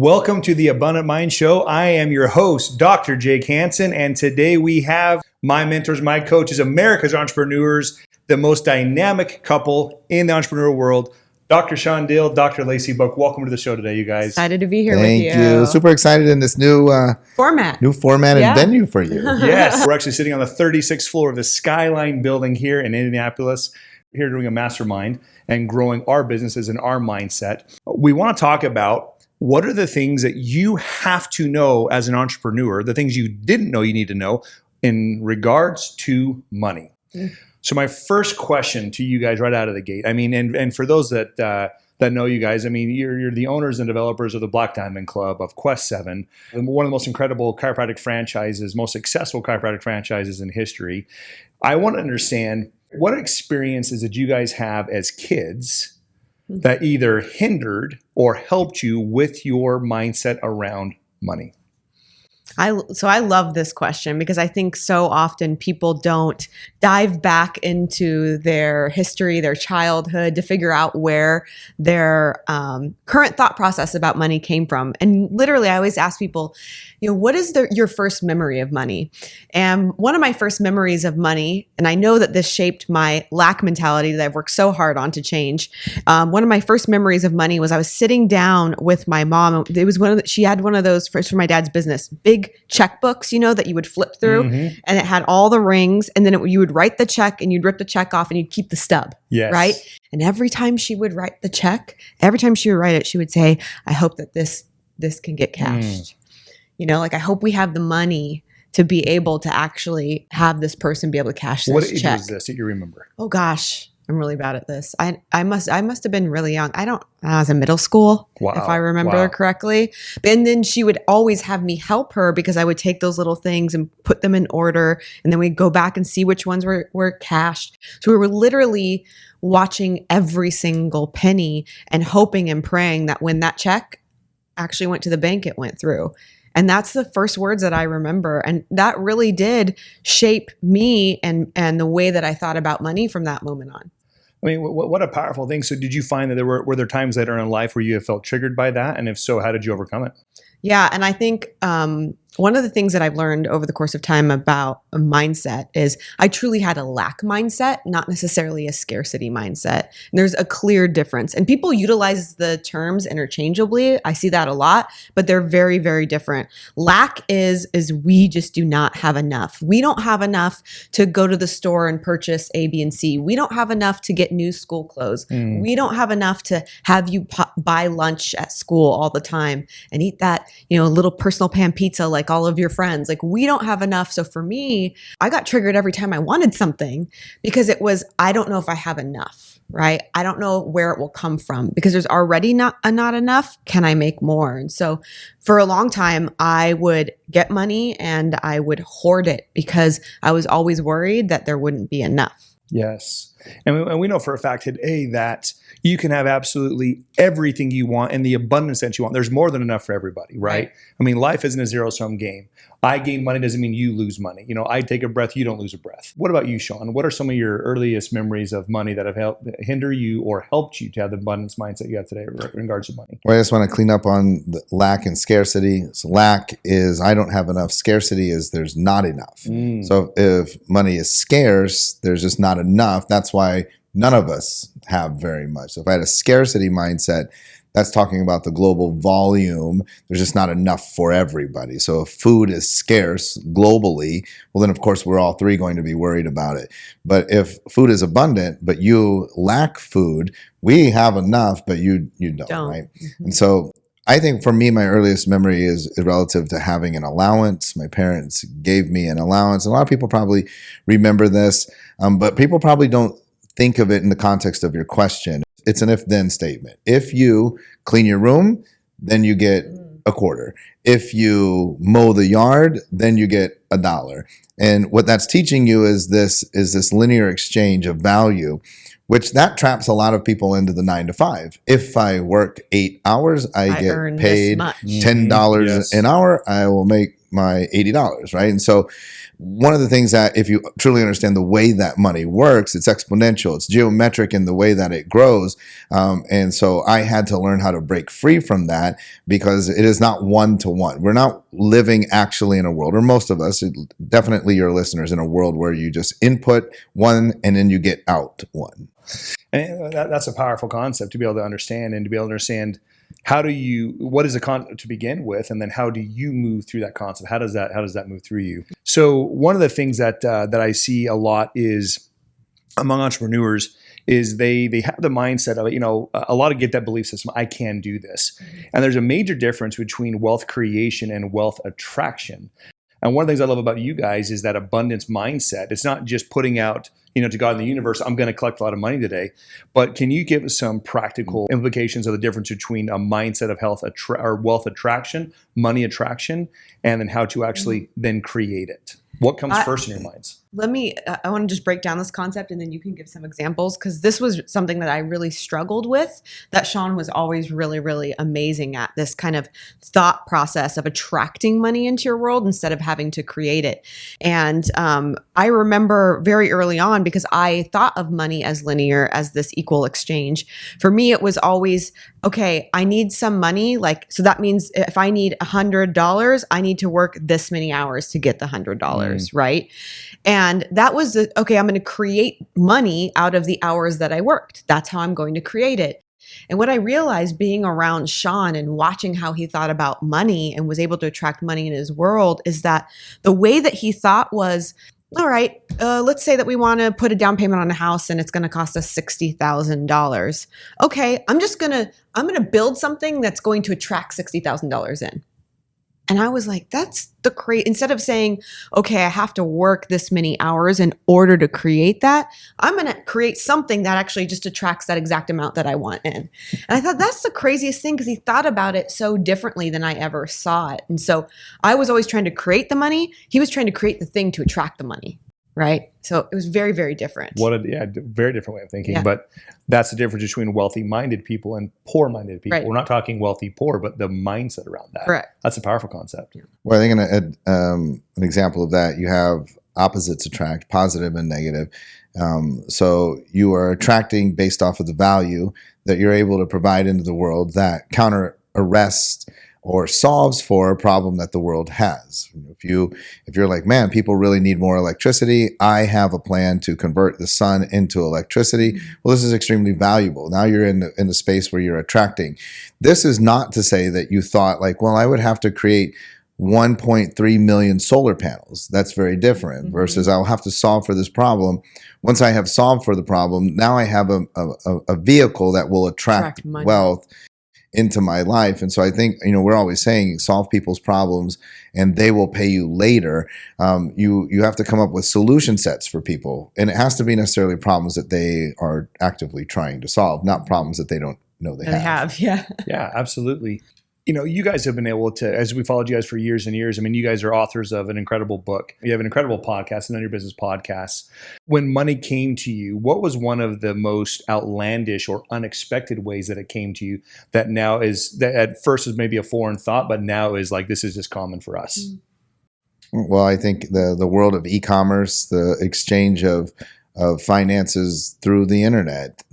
Welcome to the Abundant Mind Show. I am your host, Dr. Jake Hansen, and today we have my mentors, my coaches, America's entrepreneurs, the most dynamic couple in the entrepreneurial world, Dr. Shawn Dill, Dr. Lacey Book. Welcome to the show today, you guys. Excited to be here with you. Thank you. Super excited in this new format and venue for you. Yes. We're actually sitting on the 36th floor of the Skyline building here in Indianapolis, here doing a mastermind and growing our businesses and our mindset. We want to talk about what are the things that you have to know as an entrepreneur, the things you didn't know you need to know in regards to money. So my first question to you guys right out of the gate, I mean, and for those that know you guys, I mean, you're the owners and developers of the Black Diamond Club, of Quest 7, one of the most incredible chiropractic franchises, most successful chiropractic franchises in history. I want to understand what experiences did you guys have as kids that either hindered or helped you with your mindset around money? So I love this question because I think so often people don't dive back into their history, their childhood to figure out where their current thought process about money came from. And literally, I always ask people, what is your first memory of money? And one of my first memories of money, and I know that this shaped my lack mentality that I've worked so hard on to change. One of my first memories of money was I was sitting down with my mom. It was she had one of those for my dad's business, big checkbooks, that you would flip through, and it had all the rings, and then you would write the check and you'd rip the check off and you'd keep the stub. Yes. Right. And every time she would write the check, every time she would write it, she would say, I hope that this can get cashed. I hope we have the money to be able to actually have this person be able to cash this check. What age was this that you remember? Oh gosh, I'm really bad at this. I must have been really young. I was in middle school, if I remember correctly. And then she would always have me help her because I would take those little things and put them in order. And then we'd go back and see which ones were cashed. So we were literally watching every single penny and hoping and praying that when that check actually went to the bank, it went through. And that's the first words that I remember. And that really did shape me and the way that I thought about money from that moment on. I mean, what a powerful thing. So did you find that were there times later in life where you have felt triggered by that? And if so, how did you overcome it? Yeah. And I think one of the things that I've learned over the course of time about a mindset is I truly had a lack mindset, not necessarily a scarcity mindset. And there's a clear difference. And people utilize the terms interchangeably. I see that a lot, but they're very, very different. Lack is we just do not have enough. We don't have enough to go to the store and purchase A, B, and C. We don't have enough to get new school clothes. We don't have enough to have you buy lunch at school all the time and eat that, little personal pan pizza like all of your friends. Like, we don't have enough. So for me, I got triggered every time I wanted something because it was, I don't know if I have enough, right? I don't know where it will come from because there's already not enough. Can I make more? And so for a long time, I would get money and I would hoard it because I was always worried that there wouldn't be enough. Yes. And we know for a fact today that you can have absolutely everything you want in the abundance that you want. There's more than enough for everybody, right? I mean, life isn't a zero-sum game. I gain money doesn't mean you lose money. I take a breath, you don't lose a breath. What about you, Shawn? What are some of your earliest memories of money that have helped hinder you or helped you to have the abundance mindset you have today in regards to money? Well, I just want to clean up on the lack and scarcity. So lack is I don't have enough. Scarcity is there's not enough. So if money is scarce, there's just not enough. That's why none of us have very much. So if I had a scarcity mindset, that's talking about the global volume. There's just not enough for everybody. So if food is scarce globally, well, then of course we're all three going to be worried about it. But if food is abundant, but you lack food, we have enough, but you don't, right? And so I think for me, my earliest memory is relative to having an allowance. My parents gave me an allowance. A lot of people probably remember this, but people probably don't think of it in the context of your question. It's an if-then statement. If you clean your room, then you get a quarter. If you mow the yard, then you get $1. And what that's teaching you is this linear exchange of value, which that traps a lot of people into the 9 to 5. If I work 8 hours, I get paid $10 an hour. I will make my $80, right? And so one of the things that if you truly understand the way that money works, it's exponential, it's geometric in the way that it grows. And so I had to learn how to break free from that, because it is not one-to-one. We're not living actually in a world, or most of us, definitely your listeners, in a world where you just input one and then you get out one. And that's a powerful concept to be able to understand, and to be able to understand what is the concept to begin with, and then how do you move through that concept? How does that move through you? So one of the things that I see a lot is among entrepreneurs is they have the mindset of, a lot of get that belief system, I can do this. And there's a major difference between wealth creation and wealth attraction. And one of the things I love about you guys is that abundance mindset. It's not just putting out, to God in the universe, I'm going to collect a lot of money today. But can you give us some practical implications of the difference between a mindset of or wealth attraction, money attraction, and then how to actually then create it? What comes first in your minds? I want to just break down this concept, and then you can give some examples, because this was something that I really struggled with, that Shawn was always really, really amazing at, this kind of thought process of attracting money into your world instead of having to create it. And I remember very early on, because I thought of money as linear, as this equal exchange. For me, it was always, okay, I need some money. So that means if I need $100, I need to work this many hours to get the $100, right? And that was, okay, I'm going to create money out of the hours that I worked. That's how I'm going to create it. And what I realized being around Shawn and watching how he thought about money and was able to attract money in his world is that the way that he thought was, all right, let's say that we want to put a down payment on a house and it's going to cost us $60,000. Okay, I'm going to build something that's going to attract $60,000 in. And I was like, that's instead of saying, okay, I have to work this many hours in order to create that, I'm going to create something that actually just attracts that exact amount that I want in. And I thought that's the craziest thing, because he thought about it so differently than I ever saw it. And so I was always trying to create the money. He was trying to create the thing to attract the money. Right. So it was very, very different. Very different way of thinking. Yeah. But that's the difference between wealthy-minded people and poor-minded people. Right. We're not talking wealthy poor, but the mindset around that. Correct. That's a powerful concept. Well, I think an example of that, you have opposites attract, positive and negative. So you are attracting based off of the value that you're able to provide into the world that counter arrests or solves for a problem that the world has. If you're like, man, people really need more electricity, I have a plan to convert the sun into electricity. Well, this is extremely valuable. Now you're in the space where you're attracting. This is not to say that you thought like, well, I would have to create 1.3 million solar panels. That's very different versus I'll have to solve for this problem. Once I have solved for the problem, now I have a vehicle that will attract wealth into my life. And so I think, we're always saying solve people's problems and they will pay you later. You have to come up with solution sets for people. And it has to be necessarily problems that they are actively trying to solve, not problems that they don't know they have. Yeah. Yeah, absolutely. You guys have been able to, as we followed you guys for years and years, you guys are authors of an incredible book. You have an incredible podcast, None of Your Business podcasts. When money came to you, what was one of the most outlandish or unexpected ways that it came to you that now that at first was maybe a foreign thought, but now is like, this is just common for us? Well, I think the world of e-commerce, the exchange of finances through the internet,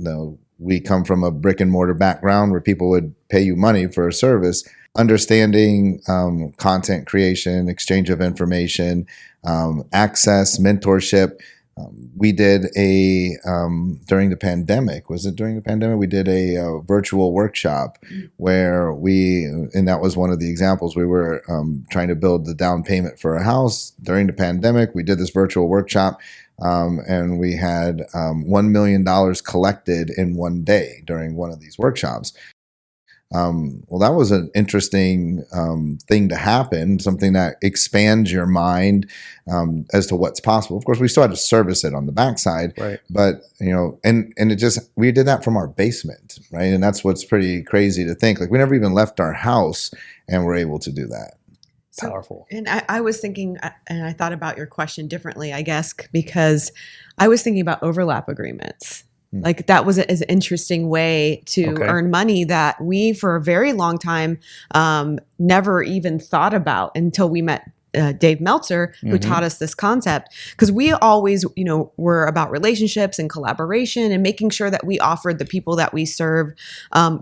we come from a brick and mortar background where people would pay you money for a service. Understanding content creation, exchange of information, access, mentorship. We did during the pandemic, was it during the pandemic? We did a virtual workshop where and that was one of the examples. We were trying to build the down payment for a house during the pandemic. We did this virtual workshop. And we had $1 million collected in one day during one of these workshops. Well, that was an interesting thing to happen, something that expands your mind as to what's possible. Of course, we still had to service it on the backside, right? But and we did that from our basement, right? And that's what's pretty crazy to think. Like we never even left our house, and we're able to do that. Powerful. And I was thinking, and I thought about your question differently, I guess, because I was thinking about overlap agreements. Like that was an interesting way to earn money that we, for a very long time, never even thought about until we met Dave Meltzer, who taught us this concept, because we always, were about relationships and collaboration and making sure that we offered the people that we serve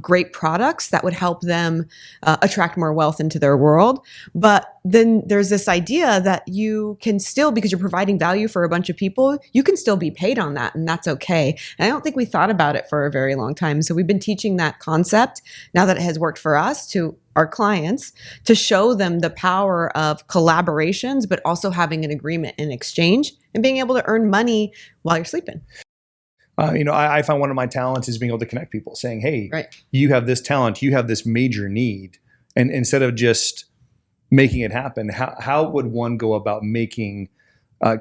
great products that would help them attract more wealth into their world. But then there's this idea that you can still, because you're providing value for a bunch of people, you can still be paid on that, and that's okay. And I don't think we thought about it for a very long time. So we've been teaching that concept, now that it has worked for us, to our clients, to show them the power of collaborations, but also having an agreement in exchange and being able to earn money while you're sleeping. I find one of my talents is being able to connect people, saying, hey, Right. You have this talent, you have this major need. And instead of just making it happen, how would one go about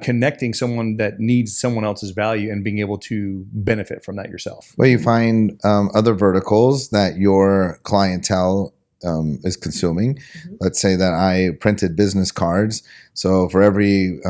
connecting someone that needs someone else's value and being able to benefit from that yourself? Well, you find other verticals that your clientele is consuming. Let's say that I printed business cards. So for every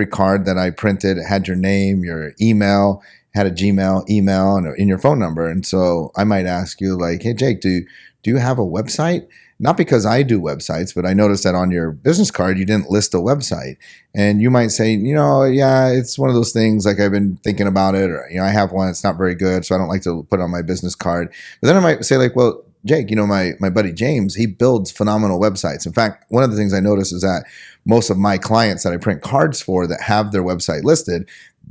card that I printed, it had your name, your email, had a Gmail email, and your phone number. And so I might ask you, like, hey, Jake, do you have a website? Not because I do websites, but I noticed that on your business card, you didn't list a website. And you might say, yeah, it's one of those things, like I've been thinking about it, or, I have one, it's not very good, so I don't like to put it on my business card. But then I might say, like, well, Jake, my buddy James, he builds phenomenal websites. In fact, one of the things I noticed is that most of my clients that I print cards for that have their website listed,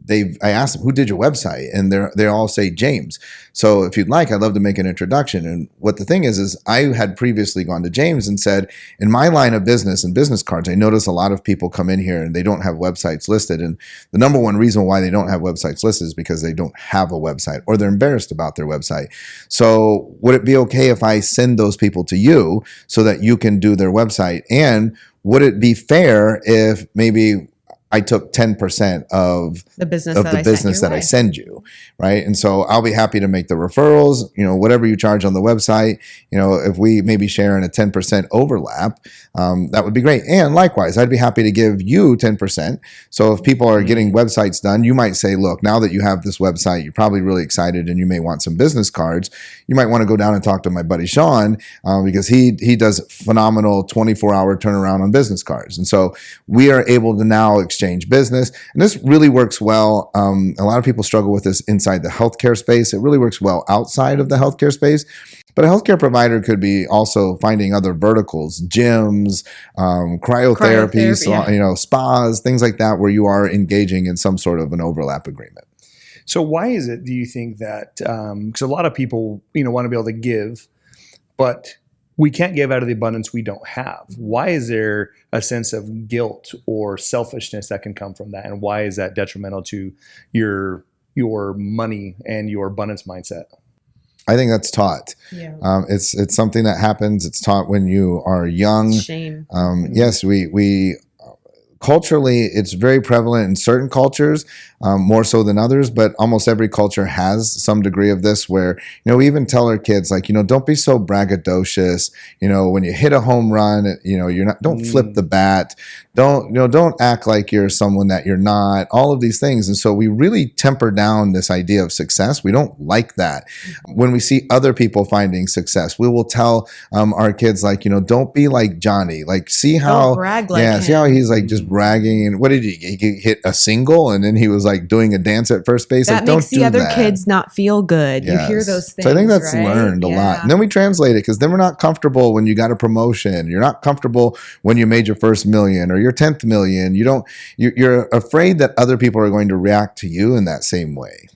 I asked them, who did your website? And they all say James. So if you'd like, I'd love to make an introduction. And what the thing is I had previously gone to James and said, in my line of business and business cards, I notice a lot of people come in here and they don't have websites listed. And the number one reason why they don't have websites listed is because they don't have a website, or they're embarrassed about their website. So would it be okay if I send those people to you so that you can do their website? And would it be fair if maybe I took 10% of The business that I send you, right? And so I'll be happy to make the referrals, whatever you charge on the website, if we maybe share in a 10% overlap, that would be great. And likewise, I'd be happy to give you 10%. So if people are getting websites done, you might say, look, now that you have this website, you're probably really excited and you may want some business cards. You might want to go down and talk to my buddy Shawn, because he does phenomenal 24-hour turnaround on business cards. And so we are able to now exchange business. And this really works well. A lot of people struggle with this inside the healthcare space. It really works well outside of the healthcare space. But a healthcare provider could be also finding other verticals, gyms, cryotherapy, spas, things like that, where you are engaging in some sort of an overlap agreement. So why is it, do you think that, because a lot of people, want to be able to give, but we can't give out of the abundance we don't have. Why is there a sense of guilt or selfishness that can come from that? And why is that detrimental to your money and your abundance mindset? I think that's taught. Yeah. It's something that happens. It's taught when you are young. Shame. Yes, we culturally, it's very prevalent in certain cultures, more so than others, but almost every culture has some degree of this where, we even tell our kids, like, don't be so braggadocious. When you hit a home run, don't flip the bat. Don't act like you're someone that you're not, all of these things. And so we really temper down this idea of success. We don't like that. When we see other people finding success, we will tell our kids, like, don't be like Johnny, like, see how, Don't brag like him. see how he's like just bragging. And what did he hit a single and then he was like doing a dance at first base? That like, makes don't the other that. kids not feel good. Yes. You hear those things. So I think that's right? learned a lot. And then we translate it, because then we're not comfortable when you got a promotion. You're not comfortable when you made your first million or your 10th million. You're afraid that other people are going to react to you in that same way.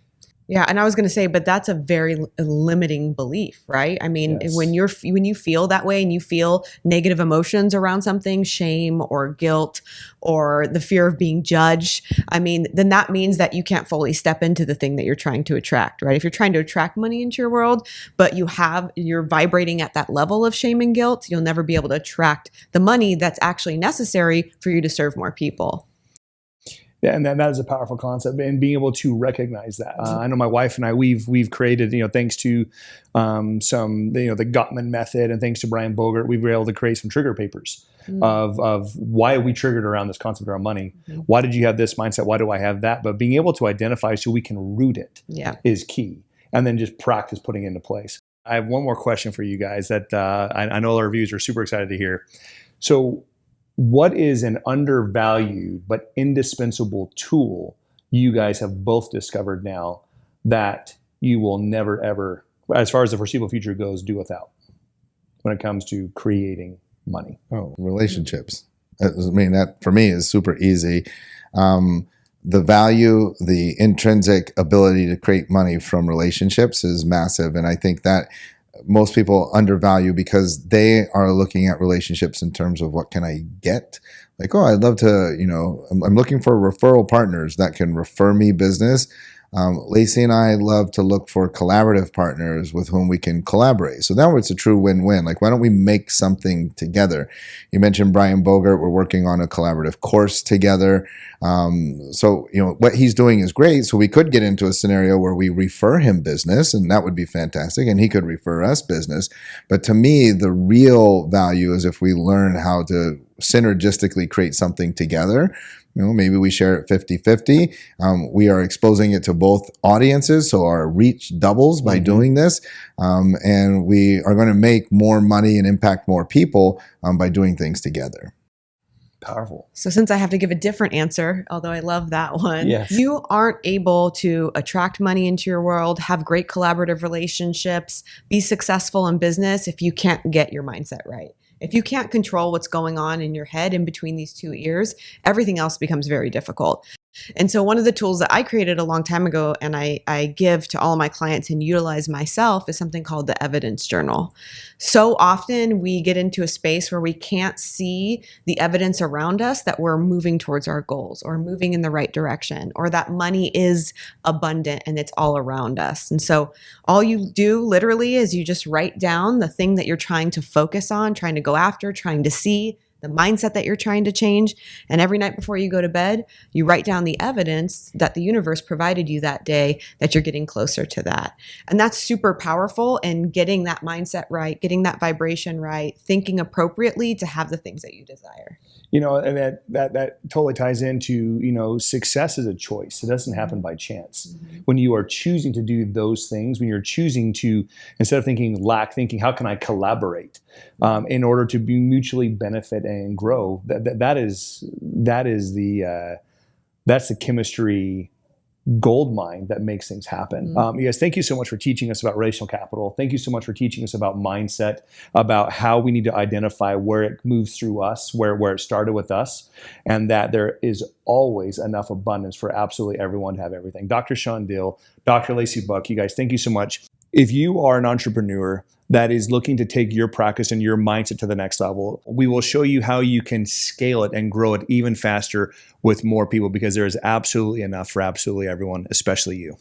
Yeah, and I was going to say, but that's a very limiting belief, right? I mean, Yes. when you feel that way and you feel negative emotions around something, shame or guilt or the fear of being judged, I mean, then that means that you can't fully step into the thing that you're trying to attract, right? If you're trying to attract money into your world, but you're vibrating at that level of shame and guilt, you'll never be able to attract the money that's actually necessary for you to serve more people. Yeah, and that is a powerful concept, and being able to recognize that. I know my wife and I, we've created, thanks to the Gottman method and thanks to Brian Bogert, we were able to create some trigger papers of why we triggered around this concept around money. Mm-hmm. Why did you have this mindset? Why do I have that? But being able to identify so we can root it is key, and then just practice putting it into place. I have one more question for you guys that I know our viewers are super excited to hear. So, what is an undervalued but indispensable tool you guys have both discovered now that you will never, ever, as far as the foreseeable future goes, do without when it comes to creating money? Oh, relationships. I mean, that for me is super easy. The value, the intrinsic ability to create money from relationships is massive. And I think that most people undervalue because they are looking at relationships in terms of what can I get? Like, oh, I'd love to, I'm looking for referral partners that can refer me business. Lacey and I love to look for collaborative partners with whom we can collaborate. So now it's a true win-win. Like, why don't we make something together? You mentioned Brian Bogart. We're working on a collaborative course together. So, what he's doing is great. So we could get into a scenario where we refer him business, and that would be fantastic. And he could refer us business. But to me, the real value is if we learn how to synergistically create something together. Maybe we share it 50-50. We are exposing it to both audiences, so our reach doubles by doing this. And we are going to make more money and impact more people by doing things together. Powerful. So since I have to give a different answer, although I love that one, Yes. You aren't able to attract money into your world, have great collaborative relationships, be successful in business if you can't get your mindset right. If you can't control what's going on in your head in between these two ears, everything else becomes very difficult. And so one of the tools that I created a long time ago and I give to all of my clients and utilize myself is something called the evidence journal. So often we get into a space where we can't see the evidence around us that we're moving towards our goals or moving in the right direction or that money is abundant and it's all around us. And so all you do literally is you just write down the thing that you're trying to focus on, trying to go after, trying to see, the mindset that you're trying to change. And every night before you go to bed, you write down the evidence that the universe provided you that day that you're getting closer to that. And that's super powerful in getting that mindset right, getting that vibration right, thinking appropriately to have the things that you desire. And that totally ties into, success is a choice. It doesn't happen by chance. Mm-hmm. When you are choosing to do those things, when you're choosing to, instead of thinking lack, thinking, how can I collaborate in order to be mutually benefit and grow? That's the chemistry gold mine that makes things happen. You guys, thank you so much for teaching us about relational capital. Thank you so much for teaching us about mindset, about how we need to identify where it moves through us, where it started with us, and that there is always enough abundance for absolutely everyone to have everything. Dr. Shawn Dill, Dr. Lacey Buck, you guys, thank you so much. If you are an entrepreneur that is looking to take your practice and your mindset to the next level, we will show you how you can scale it and grow it even faster with more people, because there is absolutely enough for absolutely everyone, especially you.